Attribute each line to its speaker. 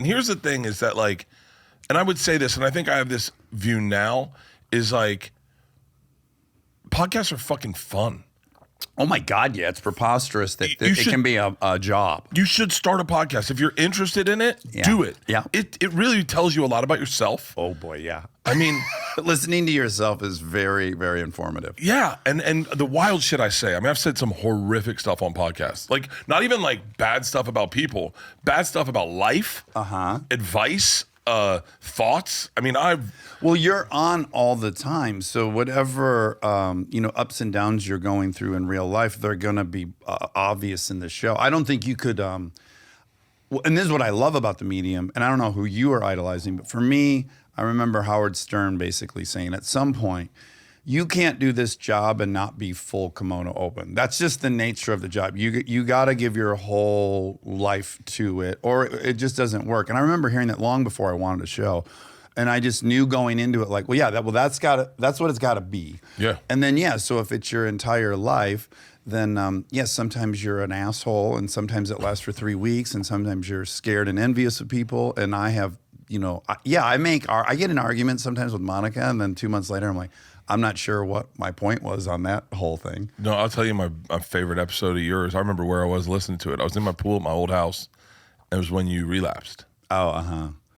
Speaker 1: And here's the thing is that like, and I would say this, and I think I have this view now, is like, podcasts are fucking fun.
Speaker 2: Oh my God, yeah, it's preposterous that it can be a job.
Speaker 1: You should start a podcast. If you're interested in it, do it.
Speaker 2: Yeah.
Speaker 1: It really tells you a lot about yourself.
Speaker 2: Oh boy, yeah.
Speaker 1: I mean,
Speaker 2: listening to yourself is very, very informative.
Speaker 1: yeah, and the wild shit I say. I mean, I've said some horrific stuff on podcasts. Like, not even like bad stuff about people, bad stuff about life, advice, thoughts. I mean,
Speaker 2: Well, you're on all the time, so whatever ups and downs you're going through in real life, they're going to be obvious in the show. I don't think you could. And this is what I love about the medium, and I don't know who you are idolizing, but for me, I remember Howard Stern basically saying at some point, you can't do this job and not be full kimono open. That's just the nature of the job. You got to give your whole life to it, or it just doesn't work. And I remember hearing that long before I wanted a show. And I just knew going into it, like, well, yeah, that's what it's got to be.
Speaker 1: Yeah.
Speaker 2: And then, so if it's your entire life, then, sometimes you're an asshole, and sometimes it lasts for 3 weeks, and sometimes you're scared and envious of people. And I have, I get in arguments sometimes with Monica, and then 2 months later, I'm like, I'm not sure what my point was on that whole thing.
Speaker 1: No, I'll tell you my favorite episode of yours. I remember where I was listening to it. I was in my pool at my old house, and it was when you relapsed.
Speaker 2: Oh,